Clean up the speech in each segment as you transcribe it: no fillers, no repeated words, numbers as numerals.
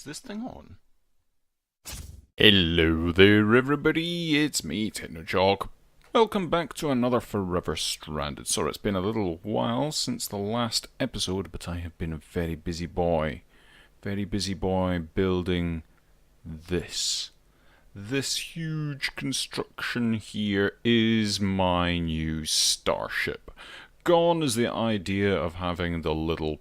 Is this thing on? Hello there everybody, it's me, Technojock. Welcome back to another Forever Stranded. Sorry, it's been a little while since the last episode, but I have been a very busy boy. Very busy boy building this. This huge construction here is my new Starship. Gone is the idea of having the little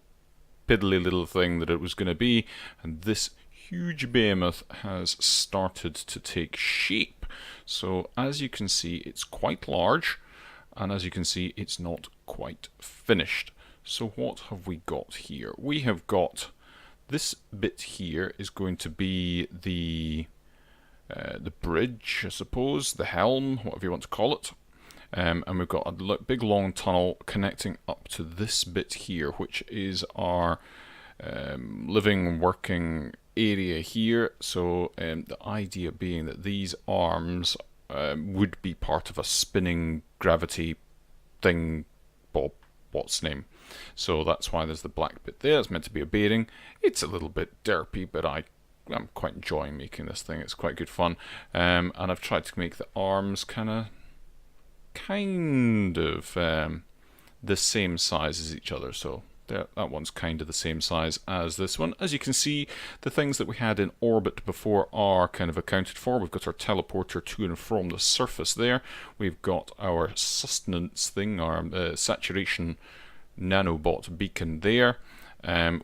piddly little thing that it was going to be, and this huge behemoth has started to take shape. So as you can see, it's quite large, and as you can see, it's not quite finished. So what have we got here? We have got this bit here is going to be the bridge, I suppose, the helm, whatever you want to call it. And we've got a big long tunnel connecting up to this bit here, which is our living, working area here. So the idea being that these arms would be part of a spinning gravity thing, Bob, what's name? So that's why there's the black bit there. It's meant to be a bearing. It's a little bit derpy, but I'm quite enjoying making this thing. It's quite good fun. And I've tried to make the arms kind of the same size as each other, so that one's kind of the same size as this one. As you can see, the things that we had in orbit before are kind of accounted for. We've got our teleporter to and from the surface there. We've got our sustenance thing, our saturation nanobot beacon there.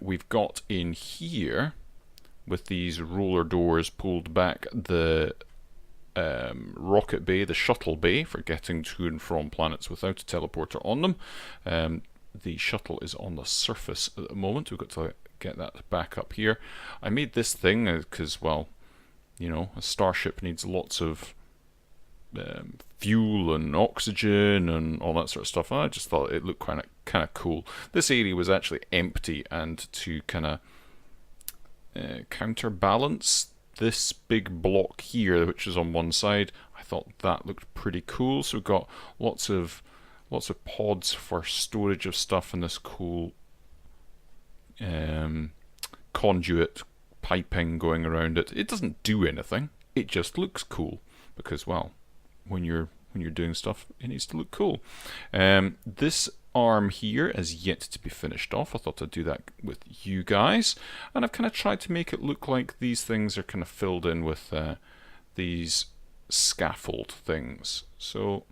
We've got in here, with these roller doors pulled back, the rocket bay, the shuttle bay for getting to and from planets without a teleporter on them. The shuttle is on the surface at the moment. We've got to get that back up here. I made this thing because, well, you know, a starship needs lots of fuel and oxygen and all that sort of stuff. I just thought it looked kind of cool. This area was actually empty, and to kind of counterbalance this big block here, which is on one side, I thought that looked pretty cool. So we've got lots of pods for storage of stuff in this cool conduit piping going around it. It doesn't do anything. It just looks cool because, well, when you're doing stuff, it needs to look cool. This arm here is yet to be finished off. I thought I'd do that with you guys, and I've kind of tried to make it look like these things are kind of filled in with these scaffold things. So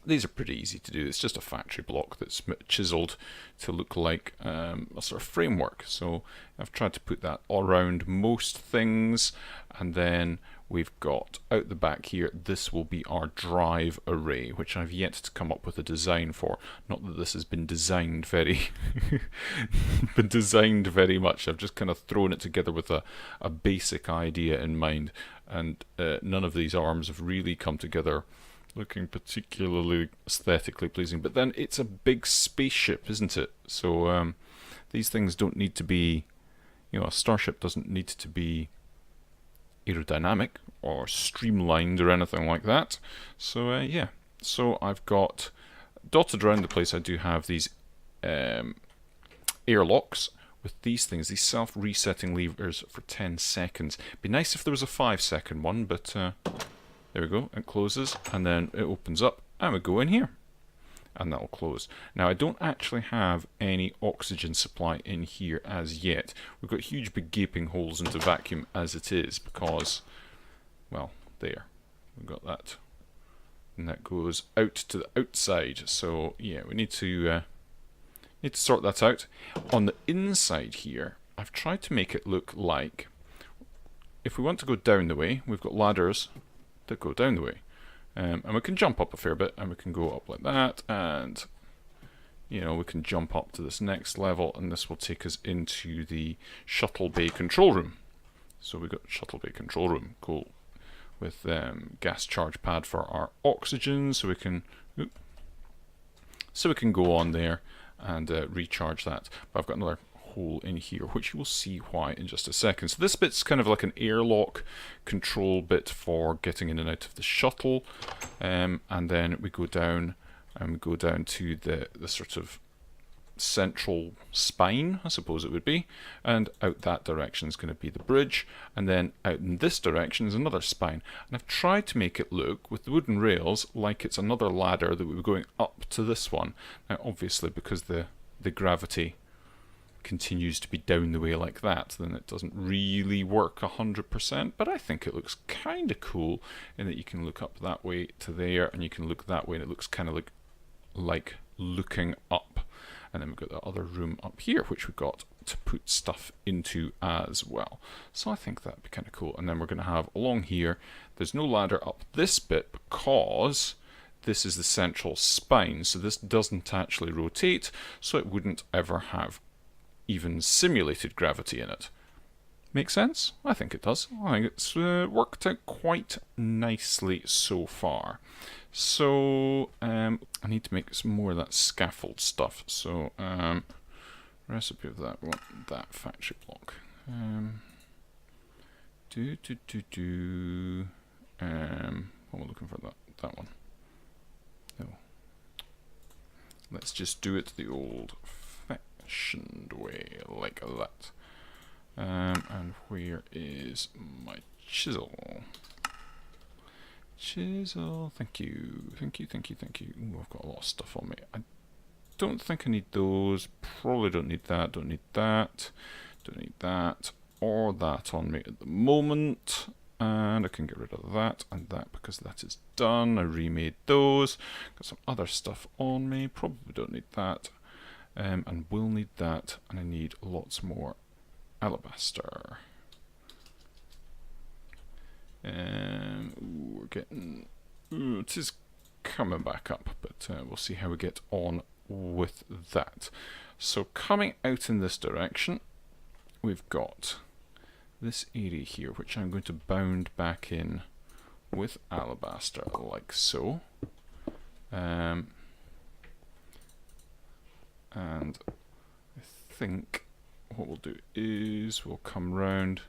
these are pretty easy to do. It's just a factory block that's chiseled to look like a sort of framework. So I've tried to put that around most things, and then we've got out the back here, this will be our drive array, which I've yet to come up with a design for. Not that this has been designed very much. I've just kind of thrown it together with a basic idea in mind, and none of these arms have really come together looking particularly aesthetically pleasing. But then it's a big spaceship, isn't it? So these things don't need to be, you know, a starship doesn't need to be aerodynamic or streamlined or anything like that. So yeah, so I've got dotted around the place. I do have these airlocks with these things, these self-resetting levers for 10 seconds. Be nice if there was a 5-second one, but there we go. It closes and then it opens up, and we go in here, and that'll close. Now I don't actually have any oxygen supply in here as yet. We've got huge big gaping holes into vacuum as it is because, well, there, we've got that, and that goes out to the outside. So yeah, we need to sort that out. On the inside here, I've tried to make it look like, if we want to go down the way, we've got ladders that go down the way. And we can jump up a fair bit, and we can go up like that, and you know, we can jump up to this next level, and this will take us into the shuttle bay control room. So we've got shuttle bay control room, cool, with gas charge pad for our oxygen, so we can go on there and recharge that. But I've got another hole in here, which you will see why in just a second. So this bit's kind of like an airlock control bit for getting in and out of the shuttle, and then we go down and we go down to the sort of central spine, I suppose it would be, and out that direction is going to be the bridge, and then out in this direction is another spine. And I've tried to make it look, with the wooden rails, like it's another ladder that would be going up to this one. Now obviously because the gravity continues to be down the way like that, then it doesn't really work 100%, but I think it looks kind of cool in that you can look up that way to there, and you can look that way and it looks kind of like looking up. And then we've got the other room up here, which we've got to put stuff into as well. So I think that'd be kind of cool. And then we're going to have along here, there's no ladder up this bit because this is the central spine. So this doesn't actually rotate, so it wouldn't ever have even simulated gravity in it. Make sense? I think it does. I think it's worked out quite nicely so far. So I need to make some more of that scaffold stuff. So recipe of that, we want that factory block. What am I looking for? That one. No. Let's just do it the old-fashioned way, like that. And where is my chisel? Chisel, thank you, thank you, thank you, thank you. Ooh, I've got a lot of stuff on me. I don't think I need those. Probably don't need that, don't need that, don't need that, or that on me at the moment. And I can get rid of that and that because that is done. I remade those. Got some other stuff on me. Probably don't need that. And will need that. And I need lots more alabaster. We're getting... it is coming back up, but we'll see how we get on with that. So coming out in this direction, we've got this area here, which I'm going to bound back in with alabaster, like so. And I think what we'll do is we'll come round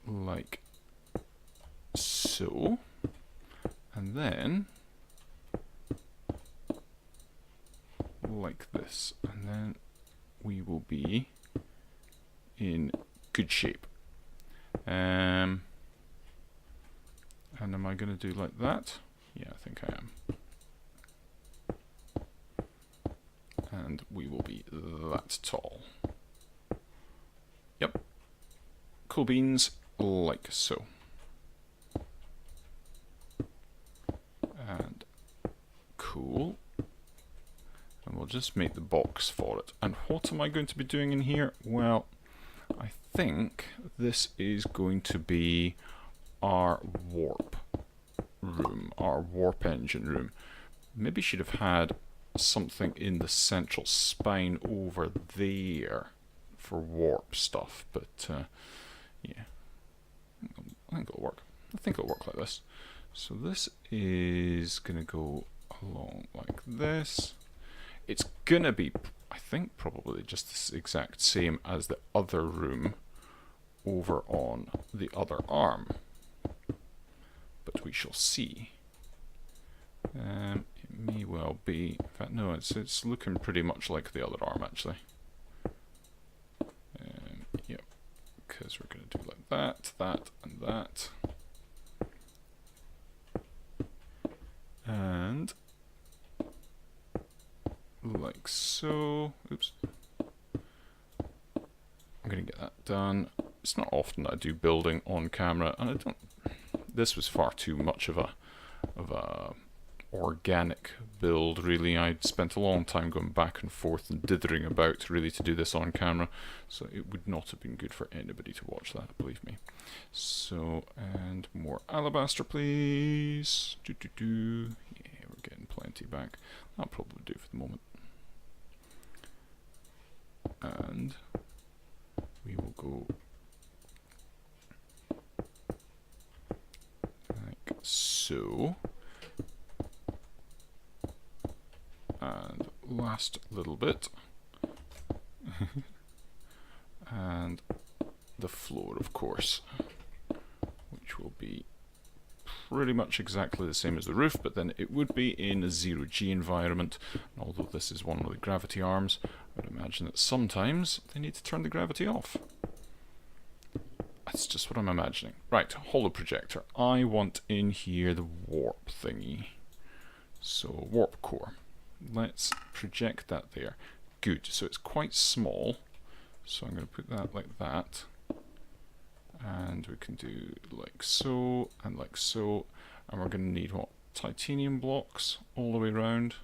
like so, and then like this, and then we will be in good shape. And am I going to do like that? Yeah, I think I am. And we will be that tall. Yep. Cool beans, like so. And cool. And we'll just make the box for it. And what am I going to be doing in here? Well, I think this is going to be our warp room, our warp engine room. Maybe should have had something in the central spine over there for warp stuff, but yeah, I think it'll work. I think it'll work like this. So this is gonna go along like this. It's gonna be, I think, probably just the exact same as the other room over on the other arm, but we shall see. It may well be, in fact no, it's looking pretty much like the other arm actually. Yep, because we're going to do like that, that and that. And like so. Oops. I'm going to get that done. It's not often that I do building on camera, and I don't. This was far too much of a organic build, really. I'd spent a long time going back and forth and dithering about really to do this on camera, so it would not have been good for anybody to watch that, believe me. So, and more alabaster, please. Yeah, we're getting plenty back. That'll probably do for the moment. And we will go like so. And last little bit. And the floor, of course, which will be pretty much exactly the same as the roof, but then it would be in a zero-G environment. And although this is one with the gravity arms, I would imagine that sometimes they need to turn the gravity off. That's just what I'm imagining. Right, holo projector. I want in here the warp thingy. So, warp core. Let's project that there. Good, so it's quite small. So I'm going to put that like that. And we can do like so, and like so. And we're going to need what? Titanium blocks all the way around.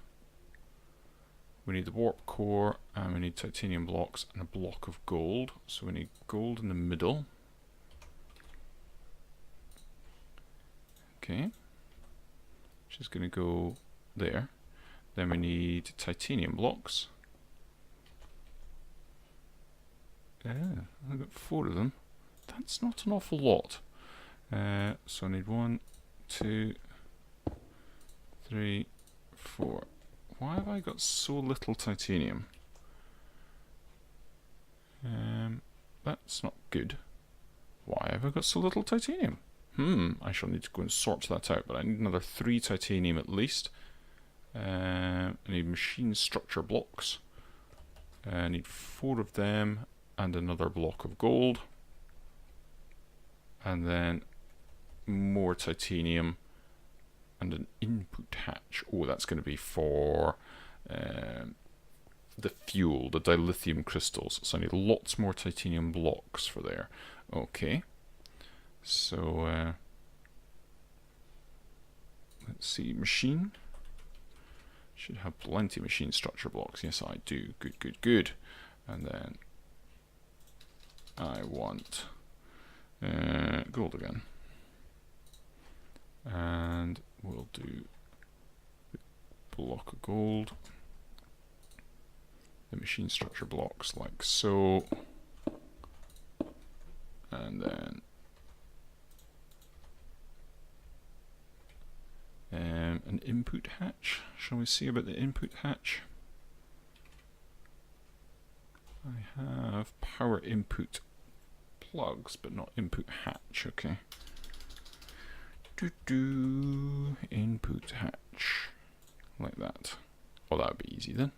We need the warp core, and we need titanium blocks, and a block of gold. So we need gold in the middle. Okay. Which is going to go there. Then we need titanium blocks. Yeah, I've got 4 of them. That's not an awful lot. So I need 1, 2, 3, 4. Why have I got so little titanium? That's not good. Why have I got so little titanium? I shall need to go and sort that out, but I need another 3 titanium at least. I need machine structure blocks. I need 4 of them and another block of gold. And then more titanium and an input hatch. Oh, that's going to be for the fuel, the dilithium crystals. So I need lots more titanium blocks for there. Okay. So, let's see, machine. Should have plenty of machine structure blocks. Yes, I do. Good, good, good. And then I want gold again. And we'll do a block of gold. The machine structure blocks like so. And then an input hatch. Shall we see about the input hatch? I have power input plugs, but not input hatch. Okay. Input hatch. Like that. Oh, that would be easy then.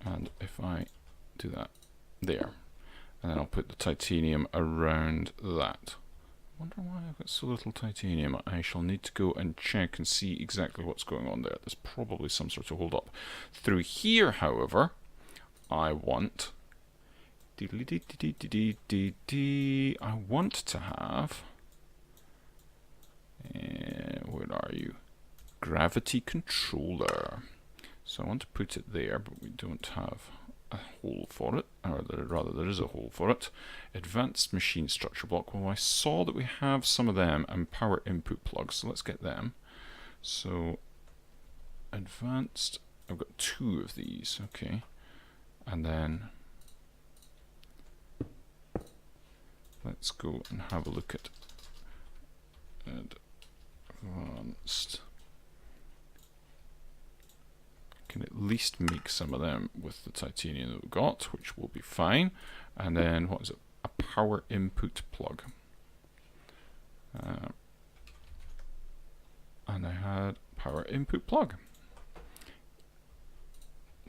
And if I do that there, and then I'll put the titanium around that. I wonder why I've got so little titanium. I shall need to go and check and see exactly what's going on there. There's probably some sort of hold up. Through here, however, I want I want to have where are you? Gravity controller. So I want to put it there, but we don't have a hole for it, or rather there is a hole for it. Advanced machine structure block. Well, I saw that we have some of them, and power input plugs, so let's get them. So advanced, I've got 2 of these, okay. And then let's go and have a look at advanced. Can at least make some of them with the titanium that we've got, which will be fine. And then what is it? A power input plug. And I had power input plug.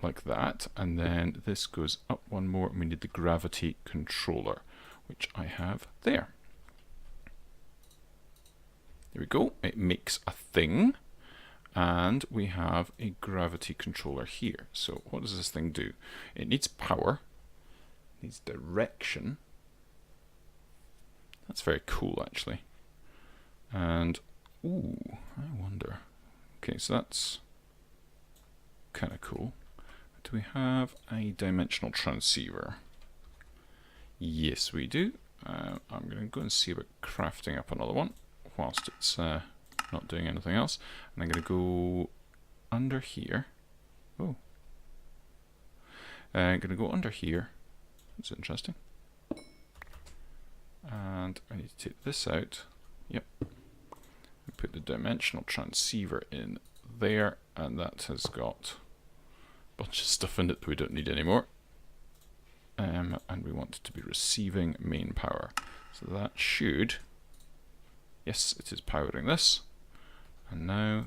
Like that. And then this goes up one more, and we need the gravity controller, which I have there. There we go. It makes a thing. And we have a gravity controller here. So what does this thing do? It needs power, needs direction. That's very cool, actually. And, ooh, I wonder. Okay, so that's kind of cool. Do we have a dimensional transceiver? Yes, we do. I'm going to go and see about crafting up another one whilst it's not doing anything else. And I'm going to go under here. Oh. I'm going to go under here. That's interesting. And I need to take this out. Yep. And put the dimensional transceiver in there, and that has got a bunch of stuff in it that we don't need anymore. And we want it to be receiving main power. So that should... Yes, it is powering this. And now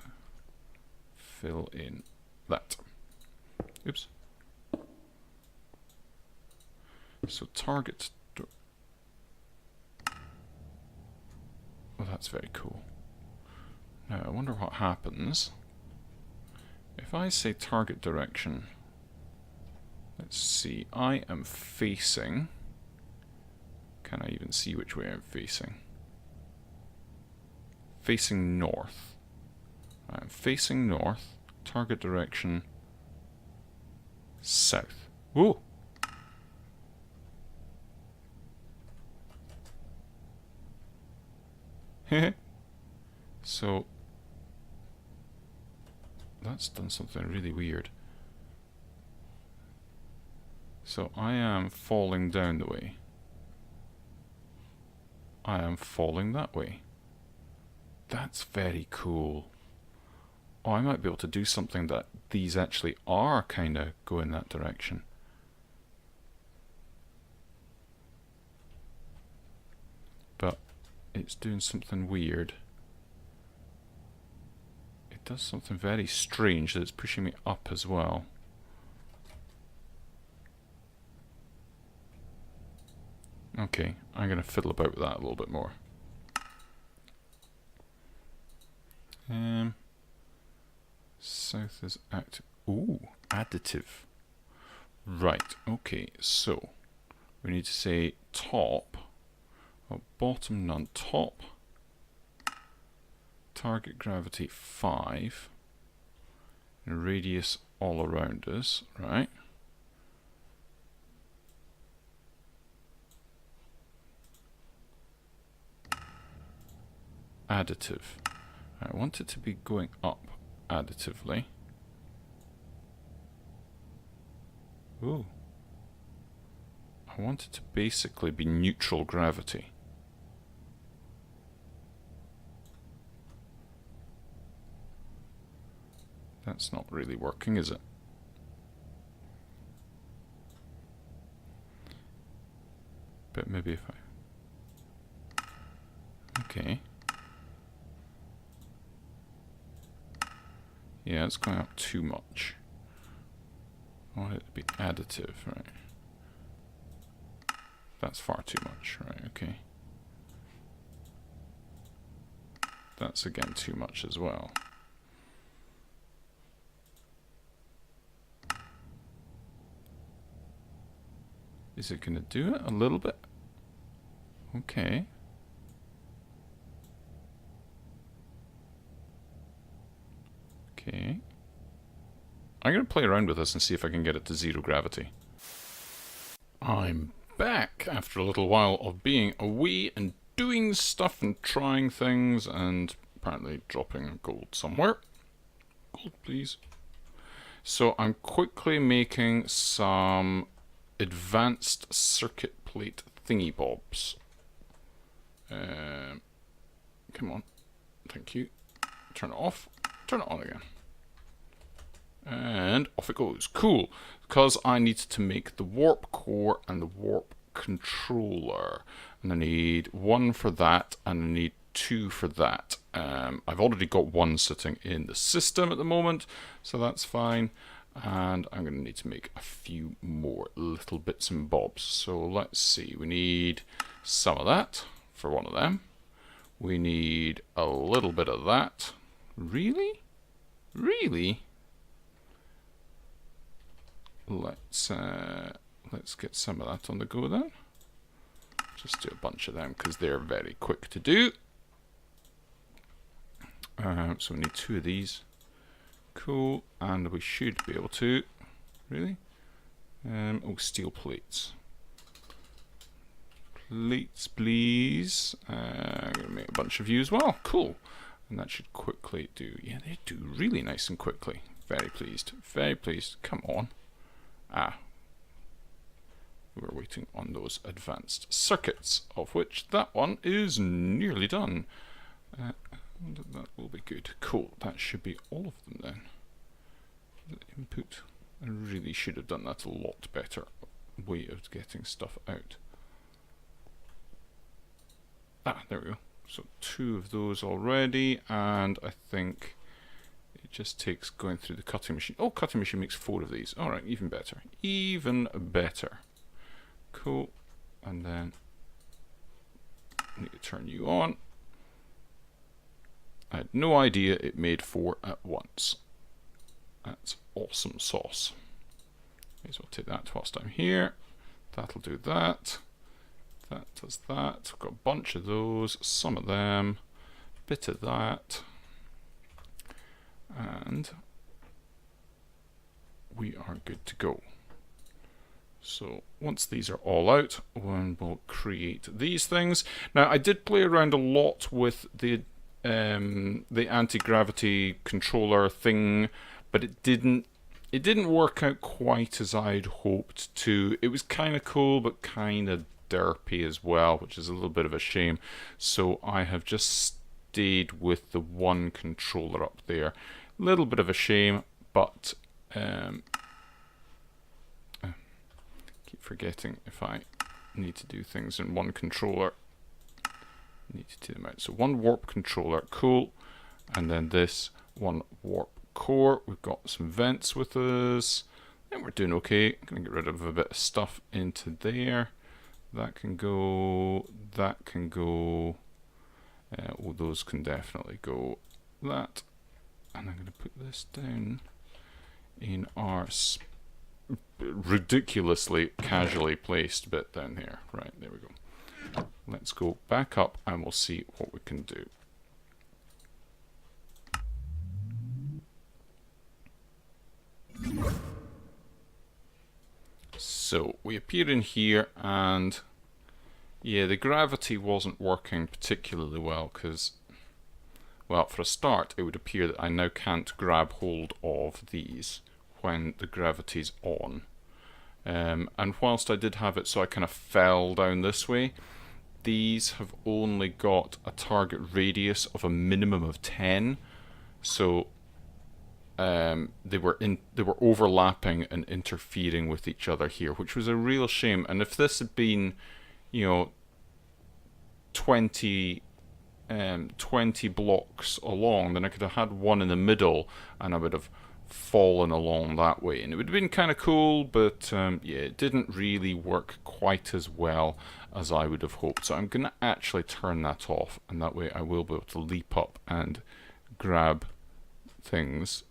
fill in that. Oops. So target... Well, that's very cool. Now, I wonder what happens if I say target direction. Let's see, I am facing... Can I even see which way I'm facing? Facing north. I'm facing north, target direction south. Whoa! So that's done something really weird. So I am falling down the way. I am falling that way. That's very cool. Oh, I might be able to do something that these actually are kind of going that direction. But it's doing something weird. It does something very strange that it's pushing me up as well. Okay, I'm going to fiddle about with that a little bit more. South is active. Ooh, additive. Right, okay, so we need to say top, bottom none, top, target gravity 5, and radius all around us, right? Additive. I want it to be going up additively. Ooh. I want it to basically be neutral gravity. That's not really working, is it? But maybe if I... Okay. Yeah, it's going up too much. I want it to be additive, right? That's far too much, right? Okay. That's again too much as well. Is it going to do it a little bit? Okay. Okay. I'm going to play around with this and see if I can get it to zero gravity. I'm back after a little while of being away and doing stuff and trying things and apparently dropping gold somewhere. Gold, please. So I'm quickly making some advanced circuit plate thingy bobs. Come on. Thank you. Turn it off. Turn it on again. And off it goes. Cool. Because I needed to make the warp core and the warp controller. And I need one for that and I need two for that. I've already got one sitting in the system at the moment, so that's fine. And I'm going to need to make a few more little bits and bobs. So let's see. We need some of that for one of them. We need a little bit of that. Really? Really? Let's get some of that on the go then. Just do a bunch of them because they're very quick to do. So we need two of these. Cool, and we should be able to. Really? Oh, steel plates. Plates, please. I'm going to make a bunch of you as well. Cool. And that should quickly do. Yeah, they do really nice and quickly. Very pleased. Very pleased. Come on. We're waiting on those advanced circuits, of which that one is nearly done. That will be good. Cool. That should be all of them then. The input. I really should have done that a lot better way of getting stuff out. Ah, there we go. So 2 of those already, and I think it just takes going through the cutting machine. Oh, cutting machine makes 4 of these. Alright, even better. Even better. Cool. And then I need to turn you on. I had no idea it made 4 at once. That's awesome sauce. May as well take that whilst I'm here. That'll do that. That does that. I've got a bunch of those, some of them, bit of that. And we are good to go. So once these are all out, we'll create these things. Now I did play around a lot with the anti-gravity controller thing, but it didn't work out quite as I'd hoped to. It was kind of cool, but kind of derpy as well, which is a little bit of a shame. So I have just stayed with the one controller up there. A little bit of a shame, but keep forgetting if I need to do things in one controller. Need to take them out. So one warp controller, cool. And then this one warp core. We've got some vents with us. And we're doing okay. I'm going to get rid of a bit of stuff into there. That can go. That can go. Well, those can definitely go. That. And I'm going to put this down in our ridiculously casually placed bit down here. Right, there we go. Let's go back up and we'll see what we can do. So we appear in here and yeah, the gravity wasn't working particularly well because, well, for a start it would appear that I now can't grab hold of these when the gravity's on. And whilst I did have it so I kind of fell down this way, these have only got a target radius of a minimum of 10, so they were overlapping and interfering with each other here, which was a real shame. And if this had been, you know, 20 blocks along, then I could have had one in the middle, and I would have fallen along that way, and it would have been kind of cool, but yeah, it didn't really work quite as well as I would have hoped. So I'm going to actually turn that off, and that way I will be able to leap up and grab things.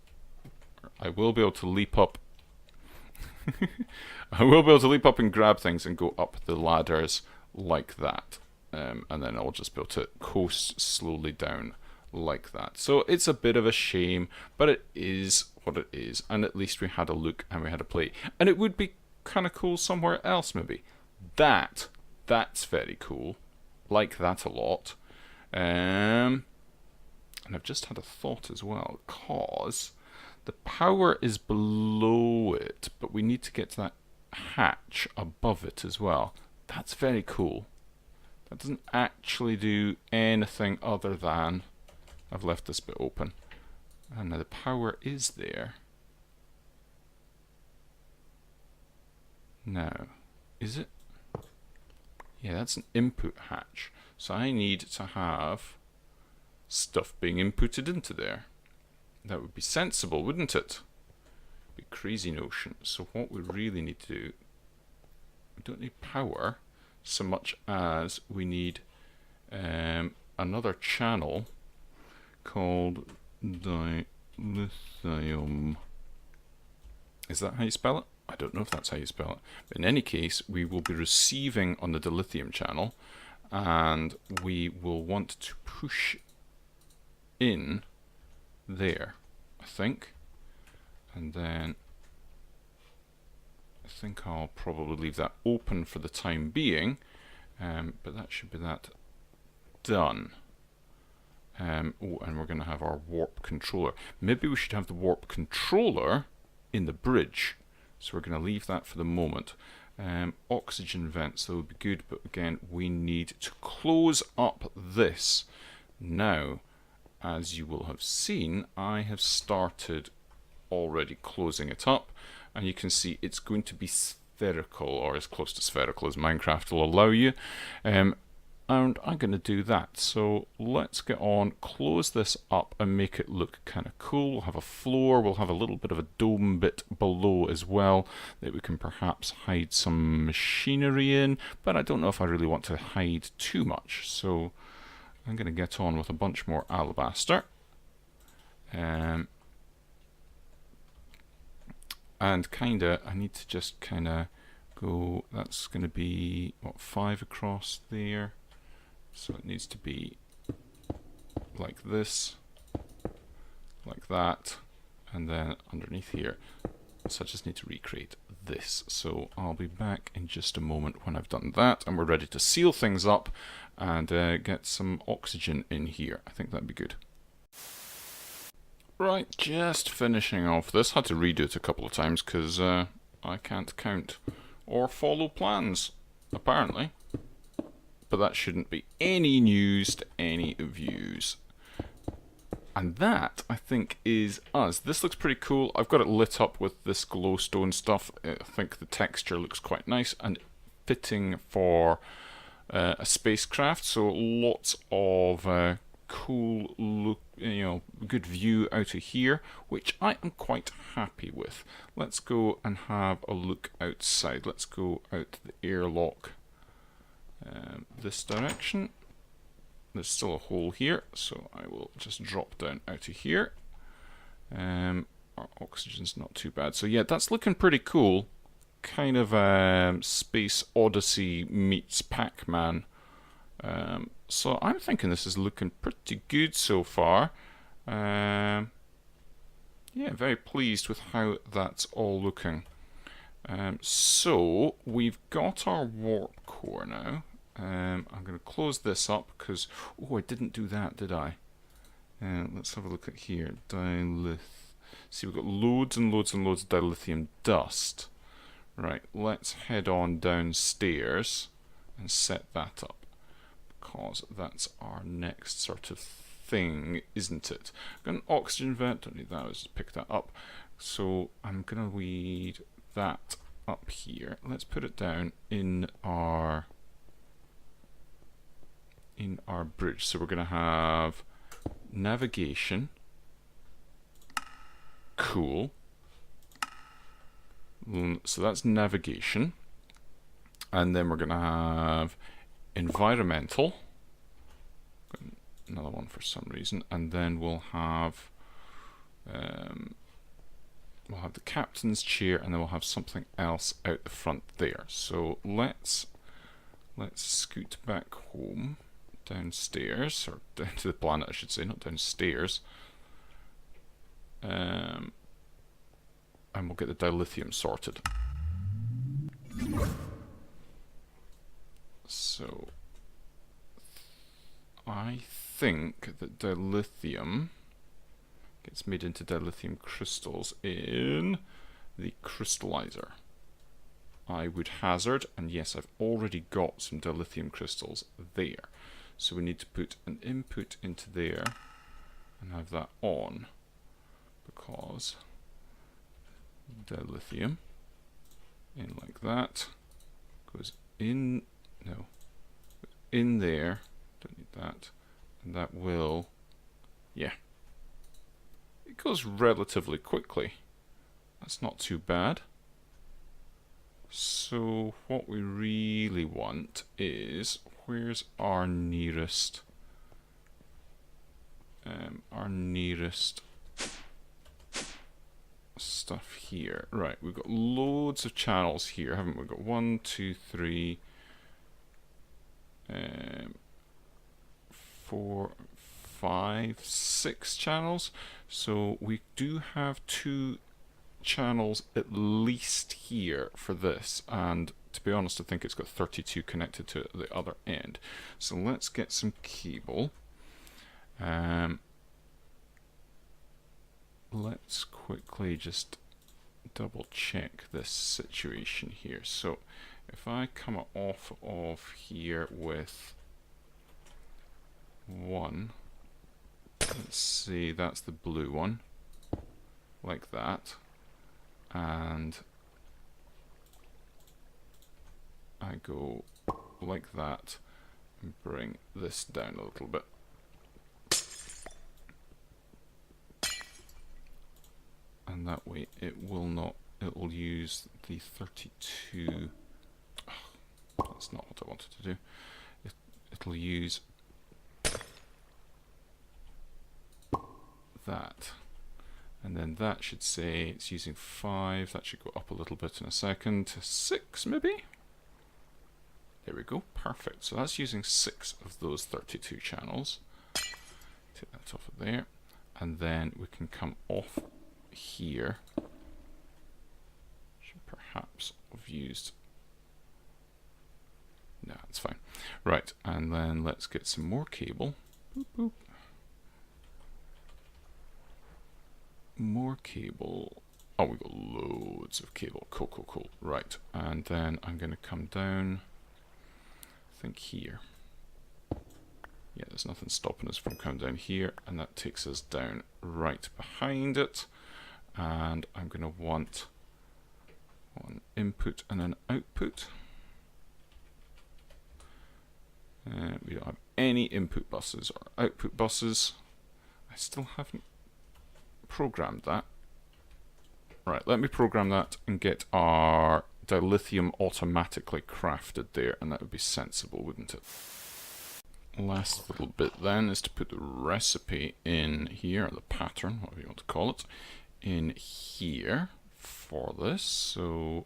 I will be able to leap up. I will be able to leap up and grab things and go up the ladders like that, and then I'll just be able to coast slowly down like that. So it's a bit of a shame, but it is what it is, and at least we had a look and we had a play, and it would be kind of cool somewhere else maybe. That's very cool. Like that a lot. And I've just had a thought as well, because the power is below it, but we need to get to that hatch above it as well. That's very cool. That doesn't actually do anything other than I've left this bit open. And now the power is there. Now, is it? Yeah, that's an input hatch. So I need to have stuff being inputted into there. That would be sensible, wouldn't it? Be crazy notion. So what we really need to do, we don't need power so much as we need another channel called dilithium. Is that how you spell it? I don't know if that's how you spell it. But in any case, we will be receiving on the dilithium channel, and we will want to push in there, I think. And then I think I'll probably leave that open for the time being, but that should be that done. Oh, and we're going to have our warp controller. Maybe we should have the warp controller in the bridge. So we're going to leave that for the moment. Oxygen vents, that would be good, but again, we need to close up this. Now, as you will have seen, I have started already closing it up, and you can see it's going to be spherical, or as close to spherical as Minecraft will allow you. and I'm going to do that. So let's get on, close this up and make it look kind of cool. We'll have a floor, we'll have a little bit of a dome bit below as well that we can perhaps hide some machinery in, but I don't know if I really want to hide too much. So I'm going to get on with a bunch more alabaster. And kinda, I need to just kinda go, that's going to be, what, 5 across there. So it needs to be like this, like that, and then underneath here. So I just need to recreate this. So I'll be back in just a moment when I've done that, and we're ready to seal things up and get some oxygen in here. I think that'd be good. Right, just finishing off this. Had to redo it a couple of times because I can't count or follow plans, apparently. But that shouldn't be any news to any of yous. And that, I think, is us. This looks pretty cool. I've got it lit up with this glowstone stuff. I think the texture looks quite nice and fitting for a spacecraft. So lots of cool look, good view out of here, which I am quite happy with. Let's go and have a look outside. Let's go out the airlock this direction. There's still a hole here, so I will just drop down out of here. Our oxygen's not too bad. So yeah, that's looking pretty cool. Kind of Space Odyssey meets Pac-Man. So I'm thinking this is looking pretty good so far. Yeah, very pleased with how that's all looking. So we've got our warp core now. I'm going to close this up because, oh, I didn't do that, did I? Let's have a look at here. See, we've got loads and loads and loads of dilithium dust. Right, let's head on downstairs and set that up, because that's our next sort of thing, isn't it? I've got an oxygen vent, don't need that, let's just pick that up. So I'm going to weed that up here. Let's put it down in our bridge. So we're going to have navigation, cool. So that's navigation, and then we're going to have environmental, another one for some reason, and then we'll have the captain's chair, and then we'll have something else out the front there. So let's scoot back home, downstairs, or down to the planet I should say, not downstairs, and we'll get the dilithium sorted. So I think that dilithium gets made into dilithium crystals in the crystallizer. I would hazard, and yes, I've already got some dilithium crystals there. So we need to put an input into there and have that on, because dilithium in like that goes in, no, in there, don't need that, and that will, yeah, it goes relatively quickly. That's not too bad. So what we really want is, where's our nearest stuff here? Right, we've got loads of channels here, haven't we? We've got 1, 2, 3, 4, 5, 6 channels. So we do have 2 channels at least here for this, and to be honest I think it's got 32 connected to the other end. So let's get some cable. Let's quickly just double check this situation here. So if I come off of here with 1, let's see, that's the blue one, like that, and I go like that, and bring this down a little bit. And that way it will not, it will use the 32. Oh, that's not what I wanted to do. It'll use that. And then that should say it's using 5. That should go up a little bit in a second to 6 maybe. There we go, perfect. So that's using 6 of those 32 channels. Take that off of there. And then we can come off here. Should perhaps have used... No, it's fine. Right, and then let's get some more cable. Boop, boop. More cable. Oh, we've got loads of cable. Cool, cool, cool. Right, and then I'm going to come down, I think here. Yeah, there's nothing stopping us from coming down here, and that takes us down right behind it. And I'm going to want one input and an output. We don't have any input buses or output buses. I still haven't programmed that. Right, let me program that and get our dilithium automatically crafted there, and that would be sensible, wouldn't it? Last little bit then is to put the recipe in here, or the pattern, whatever you want to call it, in here for this. So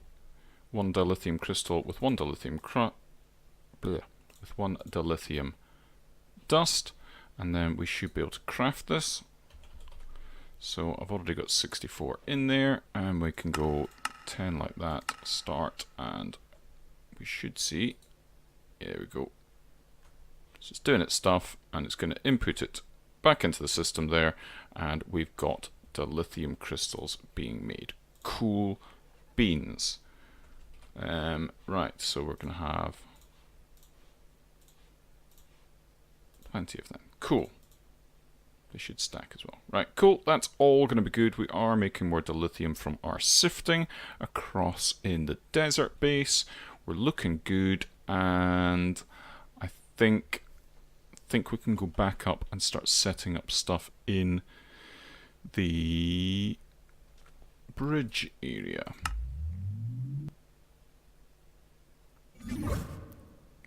1 dilithium crystal with 1 dilithium with 1 dilithium dust, and then we should be able to craft this. So I've already got 64 in there, and we can go 10 like that, start, and we should see, there we go. So it's doing its stuff, and it's going to input it back into the system there, and we've got dilithium crystals being made. Cool beans. Right, so we're going to have plenty of them. Cool. They should stack as well. Right, cool. That's all going to be good. We are making more dilithium from our sifting across in the desert base. We're looking good, and I think we can go back up and start setting up stuff in the bridge area.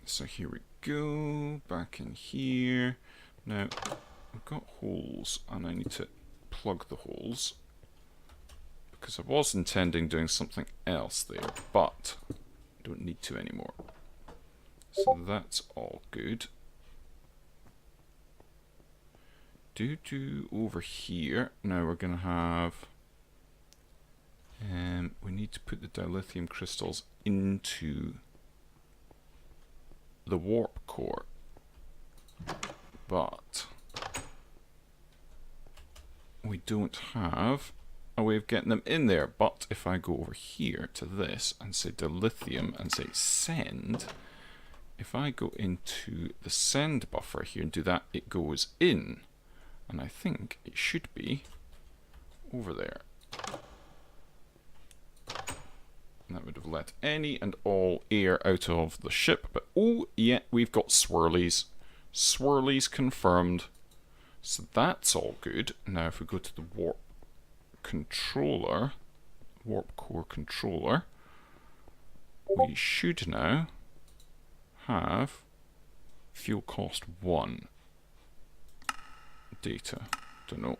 So here we go, back in here. Now, I've got holes, and I need to plug the holes, because I was intending doing something else there, but I don't need to anymore. So that's all good. Over here, now we're going to have, we need to put the dilithium crystals into the warp core, but we don't have a way of getting them in there. But if I go over here to this and say dilithium and say send, if I go into the send buffer here and do that, it goes in. And I think it should be over there. And that would have let any and all air out of the ship. But oh, yeah, we've got swirlies. Swirlies confirmed. So that's all good. Now if we go to the warp controller, warp core controller, we should now have fuel cost 1. Data, don't know,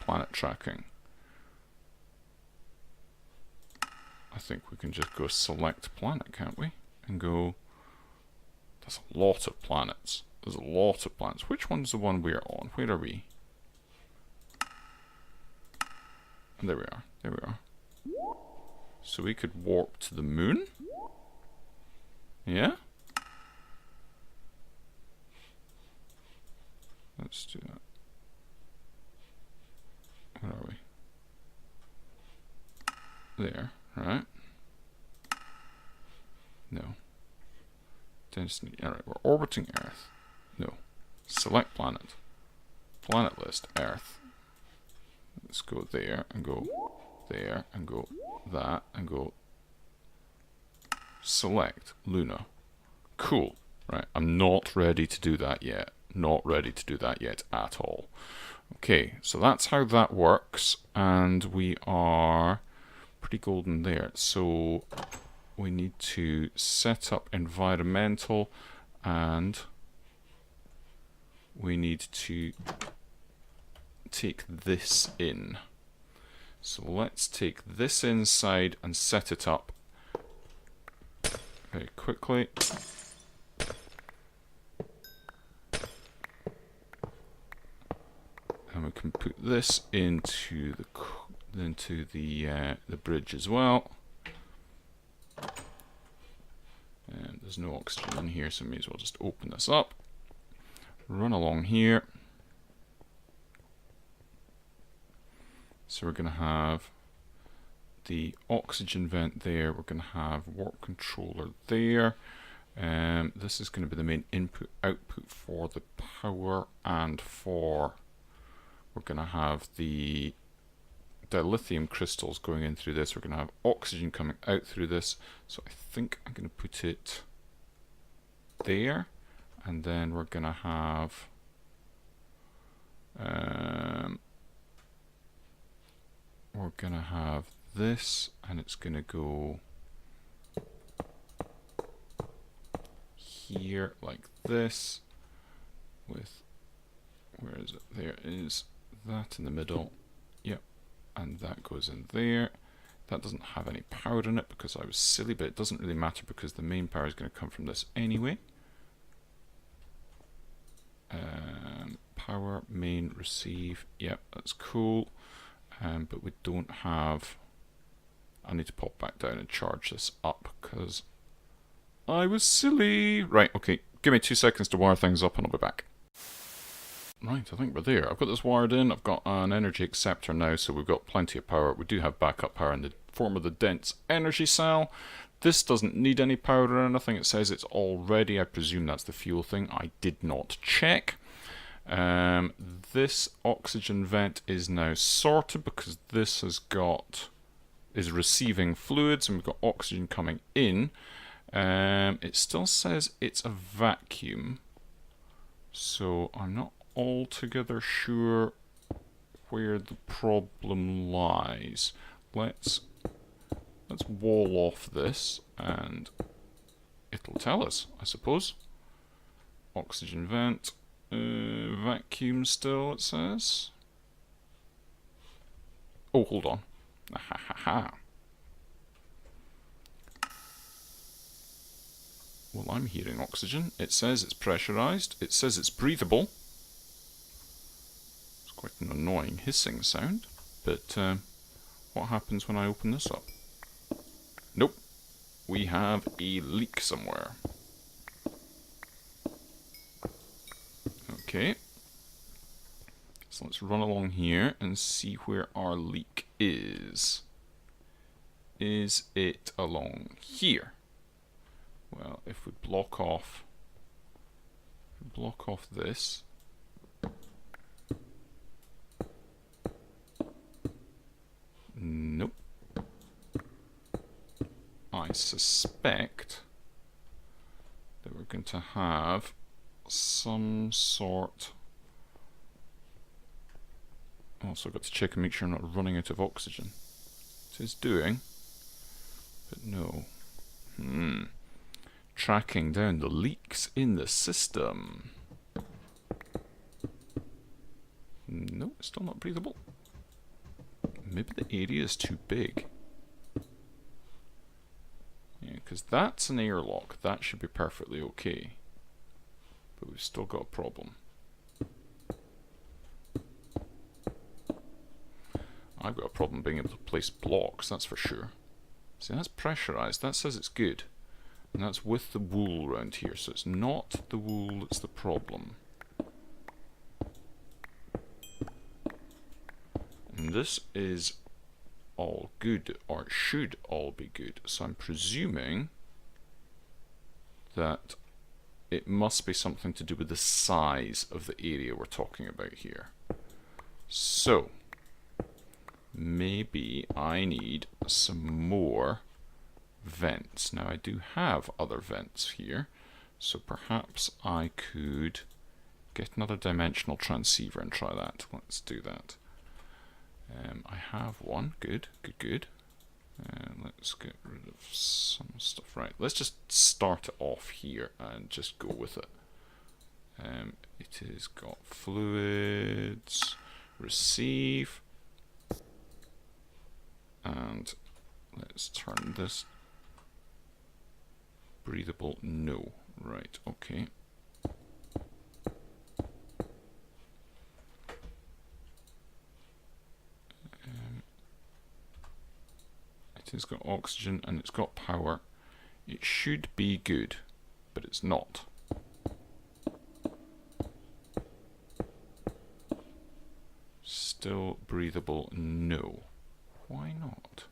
planet tracking. I think we can just go select planet, can't we? And go, that's a lot of planets. There's a lot of planets. Which one's the one we're on? Where are we? And there we are, there we are. So we could warp to the moon? Yeah? Let's do that. Where are we? There, right? No. Density, alright, we're orbiting Earth. No. Select planet. Planet list, Earth. Let's go there, and go there, and go that, and go select Luna. Cool. Right, I'm not ready to do that yet. Not ready to do that yet at all. Okay, so that's how that works, and we are pretty golden there. So we need to set up environmental, and we need to take this in. So let's take this inside and set it up very quickly. And we can put this into the bridge as well. And there's no oxygen in here, so I may as well just open this up. Run along here. So we're going to have the oxygen vent there. We're going to have warp controller there. This is going to be the main input output for the power, and for we're going to have the dilithium crystals going in through this. We're going to have oxygen coming out through this. So I think I'm going to put it there, and then we're going to have this, and it's going to go here like this, with, where is it? There is that in the middle. Yep, and that goes in there. That doesn't have any power in it because I was silly, but it doesn't really matter because the main power is going to come from this anyway. Power, main, receive. Yep, that's cool. But we don't have... I need to pop back down and charge this up because I was silly. Right, okay. Give me 2 seconds to wire things up and I'll be back. Right, I think we're there. I've got this wired in. I've got an energy acceptor now, so we've got plenty of power. We do have backup power in the form of the dense energy cell. This doesn't need any power or anything. It says it's all ready. I presume that's the fuel thing. I did not check. This oxygen vent is now sorted because this is receiving fluids and we've got oxygen coming in. It still says it's a vacuum, so I'm not altogether sure where the problem lies. Let's wall off this and it'll tell us, I suppose. Oxygen vent, vacuum still, it says. Oh, hold on. Ha ha ha. Well, I'm hearing oxygen. It says it's pressurized. It says it's breathable. It's quite an annoying hissing sound. But what happens when I open this up? Nope. We have a leak somewhere. Okay. So let's run along here and see where our leak is. Is it along here? Well, if we block off this, nope. I suspect that we're going to have some sort. Also got to check and make sure I'm not running out of oxygen. It is doing, but no. Tracking down the leaks in the system. No, it's still not breathable. Maybe the area is too big. Yeah, because that's an airlock. That should be perfectly okay. But we've still got a problem. I've got a problem being able to place blocks, that's for sure. See, that's pressurized. That says it's good. And that's with the wool around here, so it's not the wool that's the problem. And this is all good, or it should all be good. So I'm presuming that it must be something to do with the size of the area we're talking about here. So maybe I need some more vents. Now I do have other vents here, So perhaps I could get another dimensional transceiver and try that. Let's do that. I have one. Good, good, good. Let's get rid of some stuff. Right, let's just start it off here and just go with it. It has got fluids, receive, and let's turn this breathable. No. Right, okay. It has got oxygen and it's got power. It should be good, but it's not. Still breathable? No. Why not?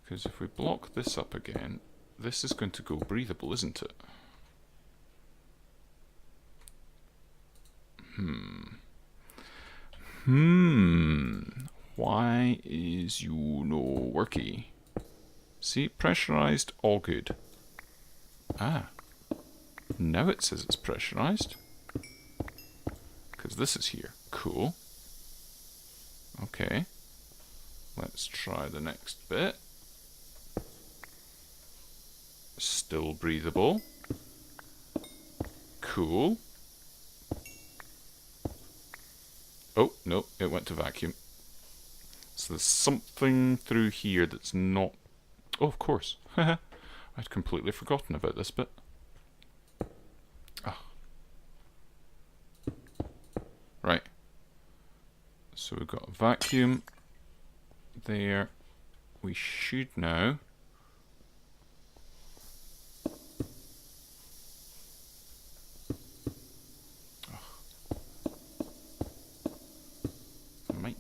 Because if we block this up again, this is going to go breathable, isn't it? Why is you no worky? See, pressurized, all good. Ah, now it says it's pressurized. Because this is here. Cool. Okay. Let's try the next bit. Still breathable. Cool. Oh, no, it went to vacuum. So there's something through here that's not... Oh, of course. I'd completely forgotten about this bit. Oh. Right. So we've got a vacuum there. We should now...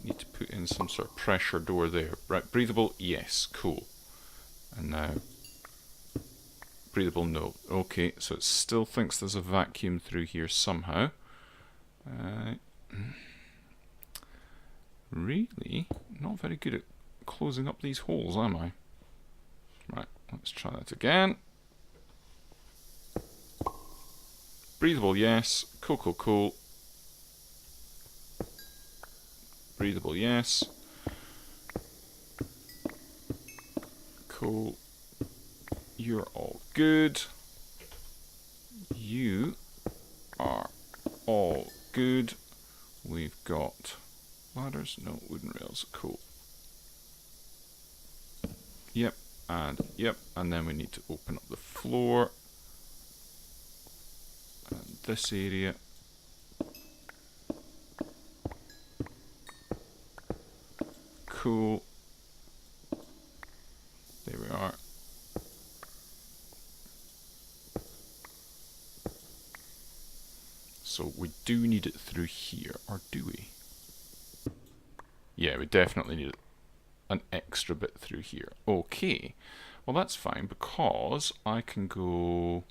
Need to put in some sort of pressure door there. Right, breathable, yes, cool. And now, breathable, no. Okay, so it still thinks there's a vacuum through here somehow. Really not very good at closing up these holes, am I? Right, let's try that again. Breathable, yes. Cool, cool, cool. Breathable, yes. Cool. You're all good. You are all good. We've got ladders, no, wooden rails, cool. Yep, and then we need to open up the floor. And this area. Cool. There we are. So we do need it through here, or do we? Yeah, we definitely need an extra bit through here. Okay. Well, that's fine, because I can go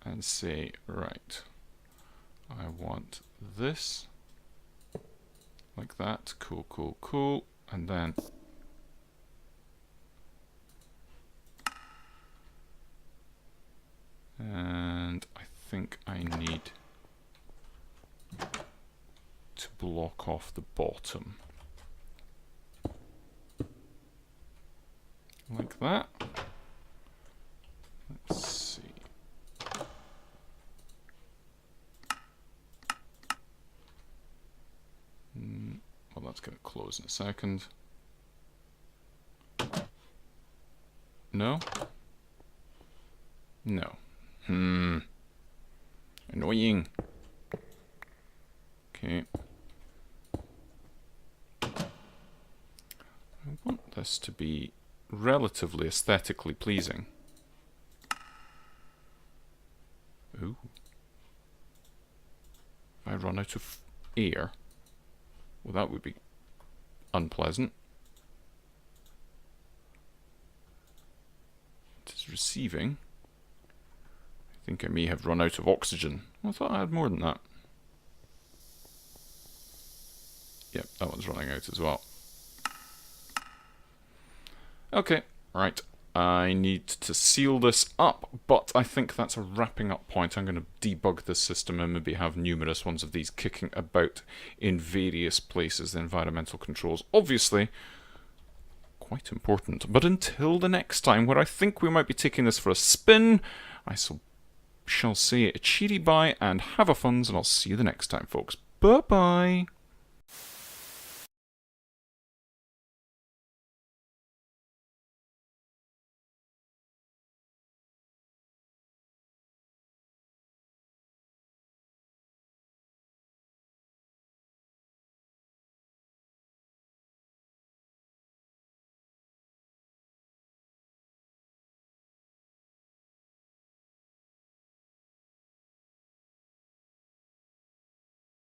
and say, right, I want this. Like that, cool, cool, cool, and then I think I need to block off the bottom. Like that. Let's see. Well, that's going to close in a second. No? No. Annoying. Okay. I want this to be relatively aesthetically pleasing. Ooh. If I run out of air, well, that would be unpleasant. It is receiving. I think I may have run out of oxygen. I thought I had more than that. Yep, that one's running out as well. Okay, right. I need to seal this up, but I think that's a wrapping up point. I'm going to debug this system and maybe have numerous ones of these kicking about in various places. The environmental controls, obviously, quite important. But until the next time, where I think we might be taking this for a spin, I shall say a cheery bye and have a funs, and I'll see you the next time, folks. Bye-bye.